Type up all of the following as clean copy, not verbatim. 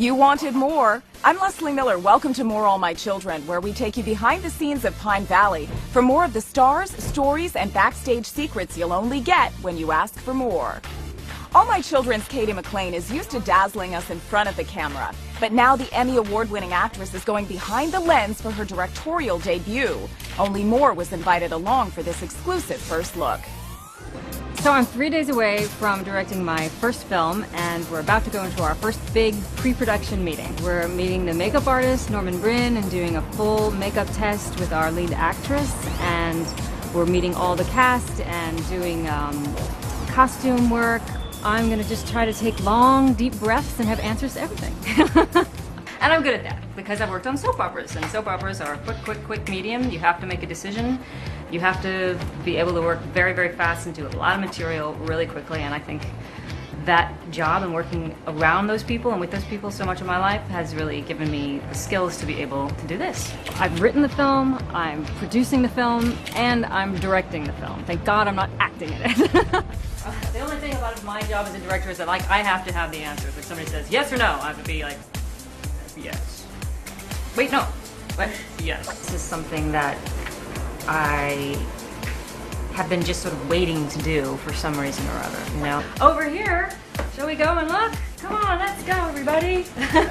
You wanted more? I'm Leslie Miller. Welcome to More All My Children, where we take you behind the scenes of Pine Valley for more of the stars, stories, and backstage secrets you'll only get when you ask for more. All My Children's Katie McLean is used to dazzling us in front of the camera, but now the Emmy Award-winning actress is going behind the lens for her directorial debut. Only More was invited along for this exclusive first look. So I'm 3 days away from directing my first film, and we're about to go into our first big pre-production meeting. We're meeting the makeup artist, Norman Bryn, and doing a full makeup test with our lead actress, and we're meeting all the cast and doing costume work. I'm gonna just try to take long, deep breaths and have answers to everything. And I'm good at that because I've worked on soap operas, and soap operas are a quick medium. You have to make a decision. You have to be able to work very, very fast and do a lot of material really quickly, and I think that job and working around those people and with those people so much of my life has really given me the skills to be able to do this. I've written the film, I'm producing the film, and I'm directing the film. Thank God I'm not acting in it. The only thing about my job as a director is that I have to have the answers. If somebody says yes or no, I have to be like, yes. Wait, no. But yes. This is something that I have been just sort of waiting to do for some reason or other, you know? Over here, shall we go and look? Come on, let's go, everybody.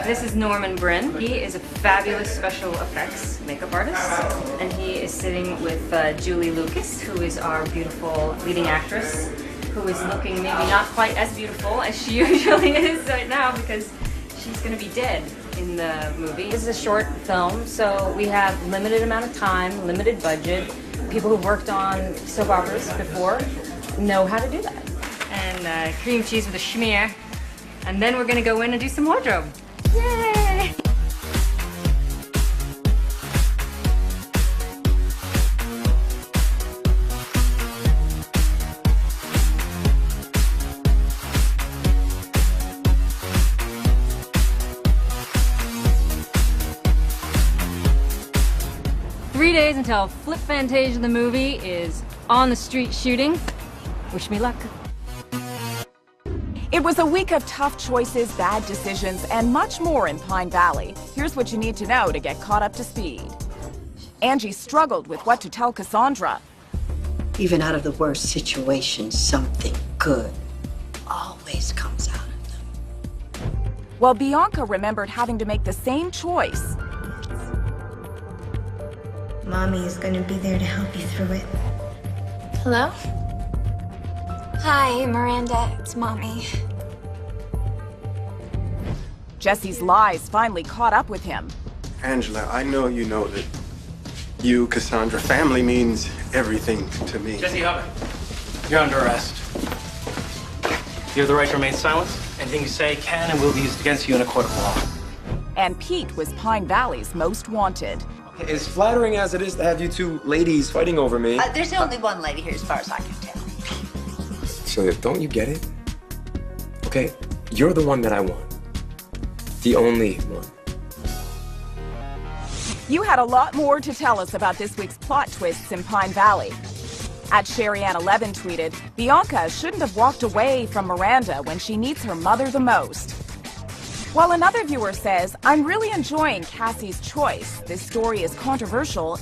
This is Norman Bryn. He is a fabulous special effects makeup artist, and he is sitting with Julie Lucas, who is our beautiful leading actress, who is looking maybe not quite as beautiful as she usually is right now because she's gonna be dead in the movie. This is a short film, so we have limited amount of time, limited budget. People who've worked on soap operas before know how to do that. And cream cheese with a schmear. And then we're gonna go in and do some wardrobe. Yay! Three days until Flip Fantasia the movie is on the street shooting. Wish me luck. It was a week of tough choices, bad decisions, and much more in Pine Valley. Here's what you need to know to get caught up to speed. Angie struggled with what to tell Cassandra. Even out of the worst situations, something good always comes out of them. While Bianca remembered having to make the same choice. Mommy is going to be there to help you through it. Hello? Hi, Miranda. It's Mommy. Jesse's lies finally caught up with him. Angela, I know you know that you, Cassandra, family means everything to me. Jesse Hubbard, you're under arrest. You have the right to remain silent. Anything you say can and will be used against you in a court of law. And Pete was Pine Valley's most wanted. As flattering as it is to have you two ladies fighting over me. There's only one lady here as far as I can tell. Celia, don't you get it? Okay, you're the one that I want. The only one. You had a lot more to tell us about this week's plot twists in Pine Valley. At SherryAnn11 tweeted, Bianca shouldn't have walked away from Miranda when she needs her mother the most. While another viewer says, I'm really enjoying Cassie's choice. This story is controversial.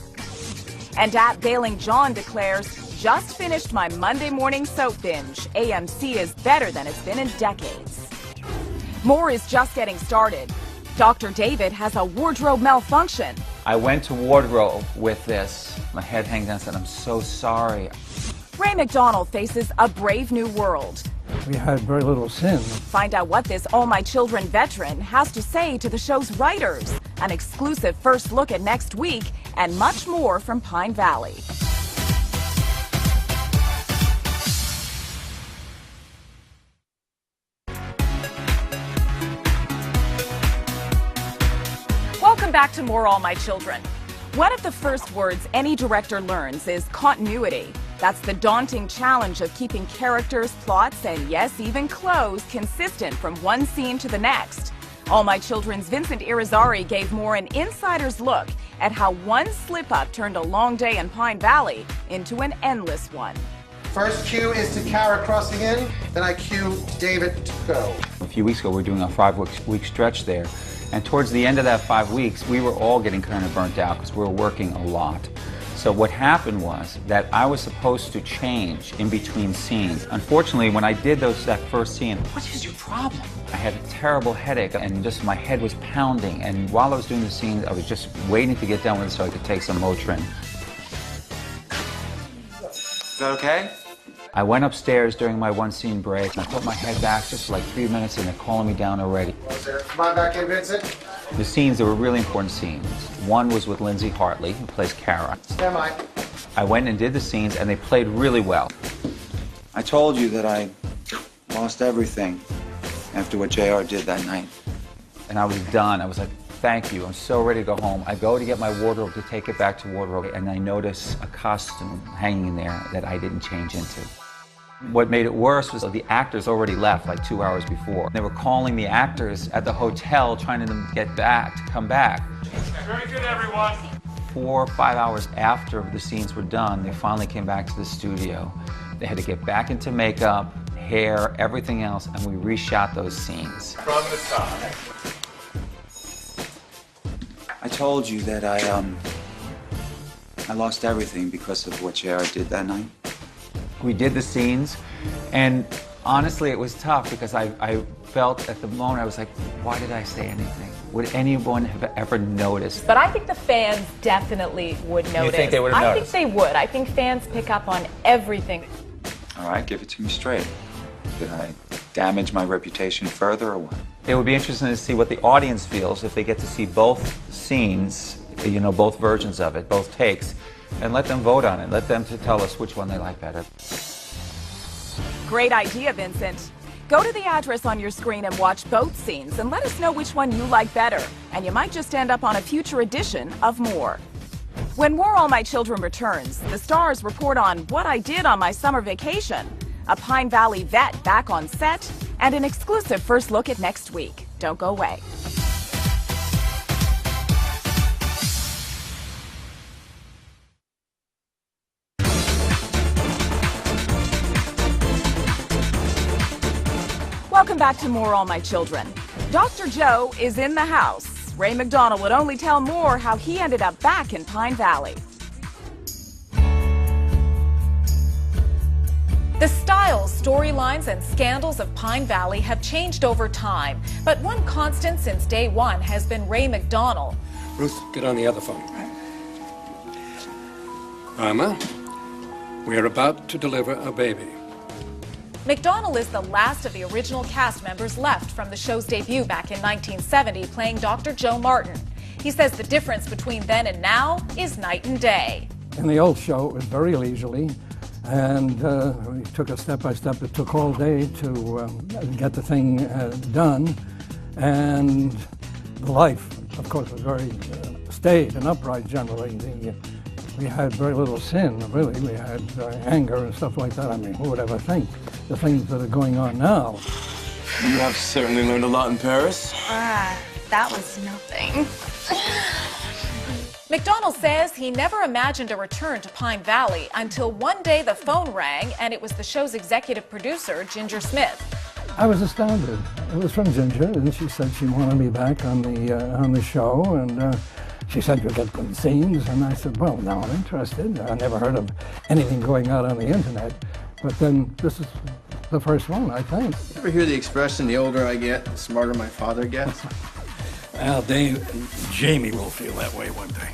And at Bailing John declares, just finished my Monday morning soap binge. AMC is better than it's been in decades. More is just getting started. Dr. David has a wardrobe malfunction. I went to wardrobe with this. My head hangs down and said, I'm so sorry. Ray McDonald faces a brave new world. We had very little sin. Find out what this All My Children veteran has to say to the show's writers. An exclusive first look at next week, and much more from Pine Valley. Welcome back to More All My Children. One of the first words any director learns is continuity. That's the daunting challenge of keeping characters, plots, and yes, even clothes consistent from one scene to the next. All My Children's Vincent Irizarry gave More an insider's look at how one slip-up turned a long day in Pine Valley into an endless one. First cue is to Kara crossing in, then I cue David to go. A few weeks ago, we were doing a 5-week stretch there. And towards the end of that 5 weeks, we were all getting kind of burnt out because we were working a lot. So what happened was that I was supposed to change in between scenes. Unfortunately, when I did that first scene, what is your problem? I had a terrible headache and just my head was pounding. And while I was doing the scene, I was just waiting to get done with it so I could take some Motrin. Is that okay? I went upstairs during my one scene break and I put my head back just for like 3 minutes and they're calling me down already. Come on back in, Vincent. The scenes, they were really important scenes. One was with Lindsay Hartley, who plays Kara. Stand by. I went and did the scenes and they played really well. I told you that I lost everything after what JR did that night. And I was done. I was like, thank you. I'm so ready to go home. I go to get my wardrobe to take it back to wardrobe and I notice a costume hanging in there that I didn't change into. What made it worse was the actors already left like 2 hours before. They were calling the actors at the hotel trying to get back, to come back. Very good, everyone. 4 or 5 hours after the scenes were done, they finally came back to the studio. They had to get back into makeup, hair, everything else, and we reshot those scenes. From the top. I told you that I lost everything because of what JR did that night. We did the scenes, and honestly, it was tough because I felt at the moment, I was like, why did I say anything? Would anyone have ever noticed? But I think the fans definitely would notice. You think they would have noticed? I think they would. I think fans pick up on everything. All right, give it to me straight. Did I damage my reputation further or what? It would be interesting to see what the audience feels if they get to see both scenes, you know, both versions of it, both takes, and let them vote on it. Let them tell us which one they like better. Great idea, Vincent. Go to the address on your screen and watch both scenes and let us know which one you like better. And you might just end up on a future edition of More. When More All My Children returns, the stars report on what I did on my summer vacation, a Pine Valley vet back on set, and an exclusive first look at next week. Don't go away. Welcome back to More All My Children. Dr. Joe is in the house. Ray McDonald would only tell More how he ended up back in Pine Valley. The styles, storylines, and scandals of Pine Valley have changed over time, but one constant since day one has been Ray McDonald. Ruth, get on the other phone. Irma, we're about to deliver a baby. McDonald is the last of the original cast members left from the show's debut back in 1970, playing Dr. Joe Martin. He says the difference between then and now is night and day. In the old show, it was very leisurely, and we took it step by step. It took all day to get the thing done, and the life, of course, was very staid and upright generally. We had very little sin, really. We had anger and stuff like that. I mean, who would ever think the things that are going on now? You have certainly learned a lot in Paris. That was nothing. McDonald says he never imagined a return to Pine Valley until one day the phone rang and it was the show's executive producer, Ginger Smith. I was astounded. It was from Ginger, and she said she wanted me back on the show, and she said, you'll get good scenes, and I said, well, now I'm interested. I never heard of anything going out on the internet, but then this is the first one, I think. Ever hear the expression, the older I get, the smarter my father gets? Well, Jamie will feel that way one day.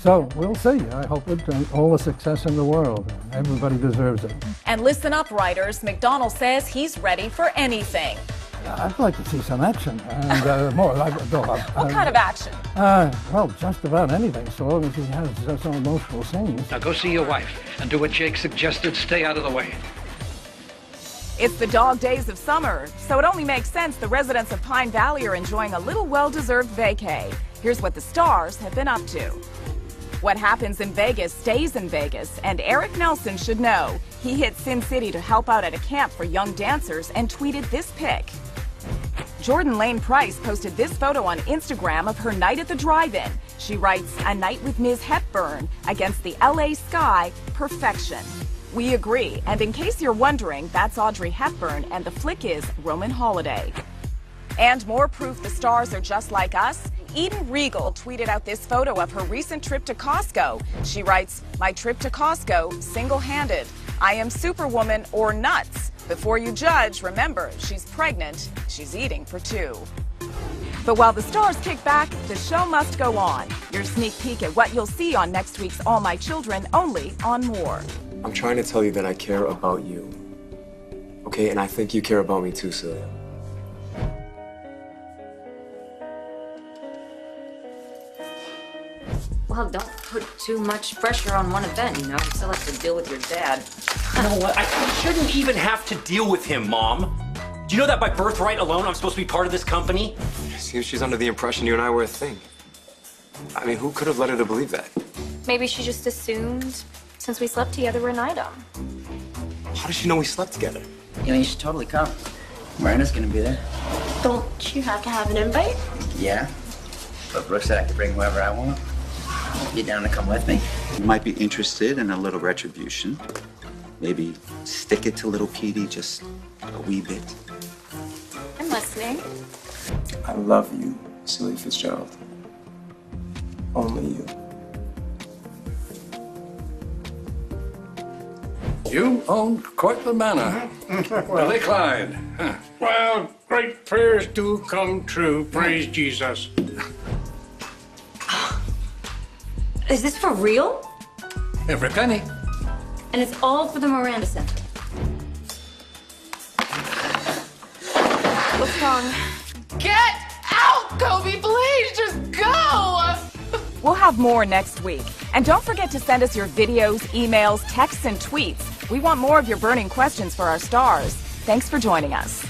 So, we'll see. I hope it, all the success in the world. Everybody deserves it. And listen up, writers. McDonald says he's ready for anything. I'd like to see some action, and more. What kind of action? Well, just about anything, so long as he has some emotional scenes. Now go see your wife, and do what Jake suggested. Stay out of the way. It's the dog days of summer, so it only makes sense the residents of Pine Valley are enjoying a little well-deserved vacay. Here's what the stars have been up to. What happens in Vegas stays in Vegas, and Eric Nelson should know. He hit Sin City to help out at a camp for young dancers and tweeted this pic. Jordan Lane Price posted this photo on Instagram of her night at the drive-in. She writes, a night with Ms. Hepburn against the LA sky, perfection. We agree, and in case you're wondering, that's Audrey Hepburn, and the flick is Roman Holiday. And more proof the stars are just like us. Eden Regal tweeted out this photo of her recent trip to Costco. She writes, "My trip to Costco, single-handed. I am Superwoman or nuts. Before you judge, remember, she's pregnant. She's eating for two." But while the stars kick back, the show must go on. Your sneak peek at what you'll see on next week's All My Children, only on More. I'm trying to tell you that I care about you. Okay, and I think you care about me too, Celia. Well, don't put too much pressure on one event, you know? You still have to deal with your dad. You know what? I shouldn't even have to deal with him, Mom. Do you know that by birthright alone, I'm supposed to be part of this company? Seems she's under the impression you and I were a thing. I mean, who could have led her to believe that? Maybe she just assumed since we slept together we're an item. How does she know we slept together? You know, you should totally come. Miranda's gonna be there. Don't you have to have an invite? Yeah. But Brooke said I could bring whoever I want. You down to come with me? You might be interested in a little retribution. Maybe stick it to little Petey just a wee bit. I'm listening. I love you, Celia Fitzgerald. Only you. You own quite the manor. Billy Clyde. Huh. Well, great prayers do come true. Praise Jesus. Is this for real? Every penny. And it's all for the Miranda Center. What's wrong? Get out, Kobe, please, just go! We'll have more next week. And don't forget to send us your videos, emails, texts, and tweets. We want more of your burning questions for our stars. Thanks for joining us.